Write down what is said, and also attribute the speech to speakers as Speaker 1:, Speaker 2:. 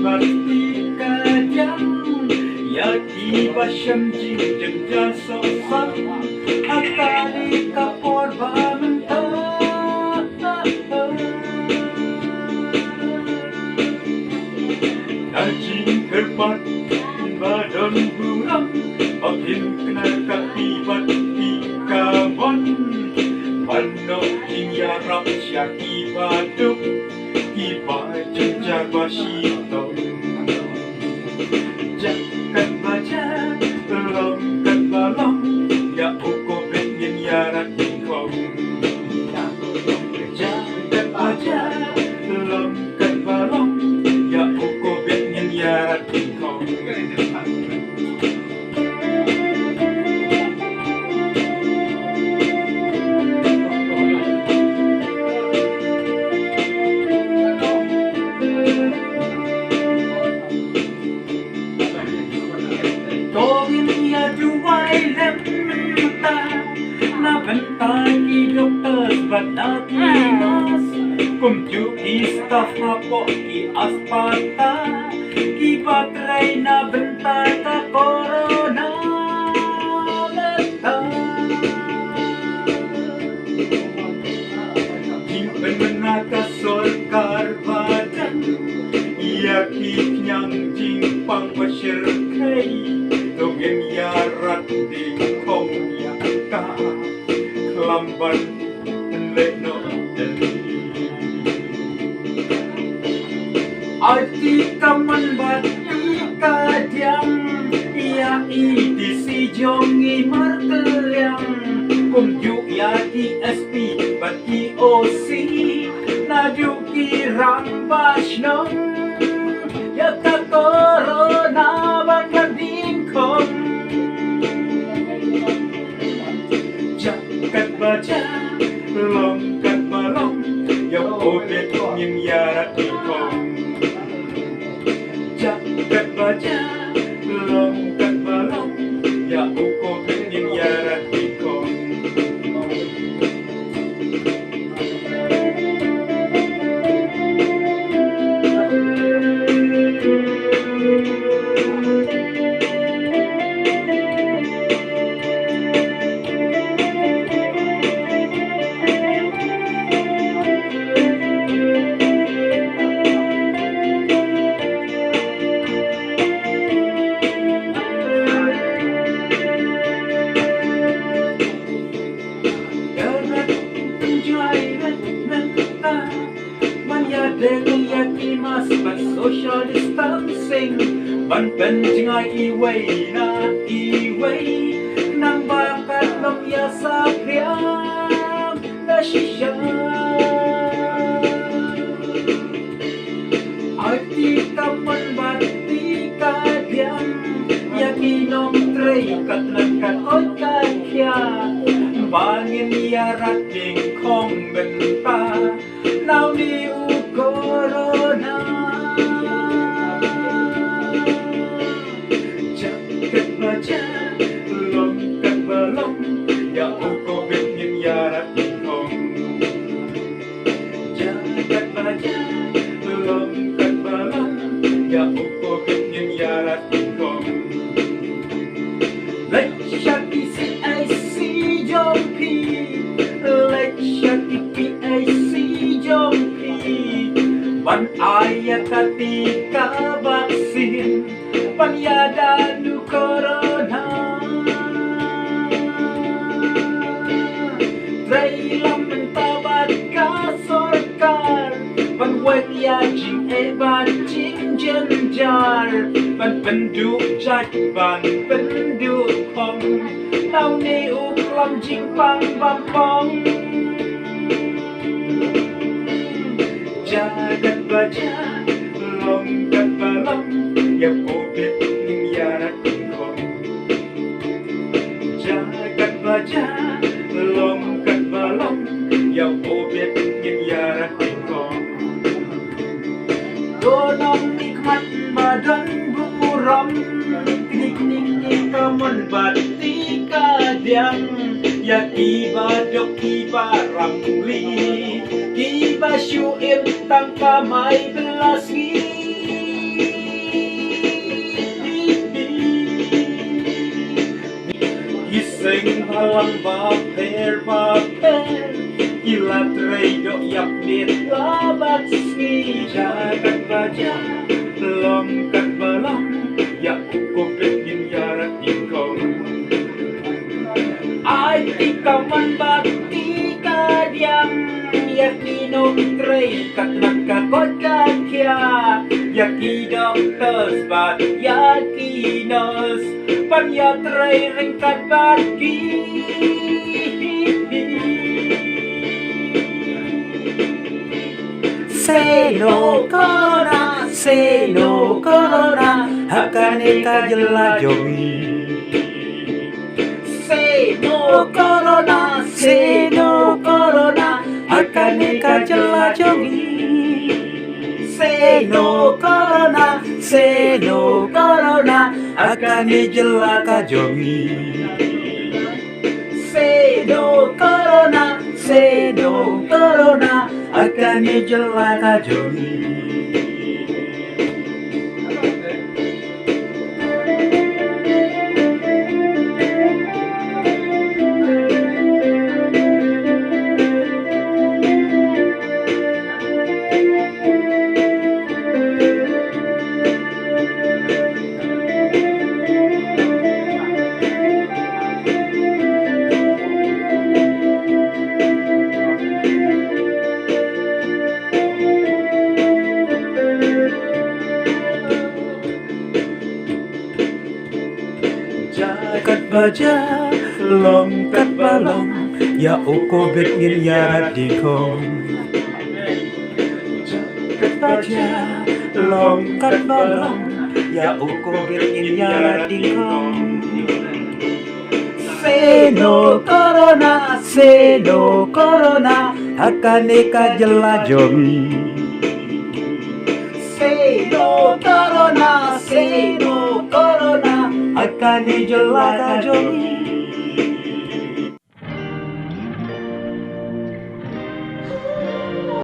Speaker 1: bati kajang ya tiba syamji jengja sosak akali kapor bamentah daging kerpat badan buram makin kenal kaki bati kabon Mano hingga rap syaki baduk Kiba jenjar basito Jakat baca Longkat balong Ya uko betnin yarat tingkong Jakat baca Longkat balong Ya uko betnin yarat tingkong Bentang dokter sebatas nas Kumju istaf rapok ki aspata Ki baterai na bentar ka corona Bentar Kimpen menaka sorkar badan Ia ki nyang jing pang pasir kai Togem yarat ding kong ya ka lamban lekno arti kaman bati kadiam ia iti si jongi marteliang kumju ya di SP bati OC najuki rambas nong ya ka corona bangkading kong Jakat baca, longkat balong Yang odet ngim yarat ikong Jakat baca, longkat balong Yang odet ngim yarat ikong social distancing ban penting ai iway na iway nang bakat ng yasa priyam na shisha arti kaman bati kadiam yakinom trey katlan kakoy kakya bangin yarat ding kong benta now ni corona longkat balong ya uko betnin yarat tingkong jagat baca longkat balong ya uko betnin yarat tingkong like shaki CIC jompi like shaki PIC jompi ban ayat ketika vaksin ban yada nu corona Trailam mentabat ka sorkar ban wet ya jing ban jing jenjar ban penduk jat ban penduk kong nau ne uklam jing pang bampong jagat baca longkat balong ya covid ning yarat kong jagat baca longkat balong ya covid ning yarat kong donong nikmat badan buram tinik-nik kaman bati kadiang ya ibadok ibarangli Iba syu'ib tangka may belasi halang baper Gila tredo yap dit labat ski Jagat baja longkat balang Ya kupit gin yarat ikong Ai tika man bakti kadiam Yakinong trey kat nakakot kakya Yaki doctors bat yakinos Panyatray ringkat bagi Say no corona Hakane ka jelajomi Say no corona Hakane ka jelajomi Say no corona Hakane jelaka jomi Say no corona Hakane jelaka jomi Jagat baja, longkat balong Ya uko bet ngin ya dikong Jagat baja, longkat balong Ya uko bet ngin ya dikong Say no corona Hakane ka jelajomi Say no corona Hakane jelaka jomi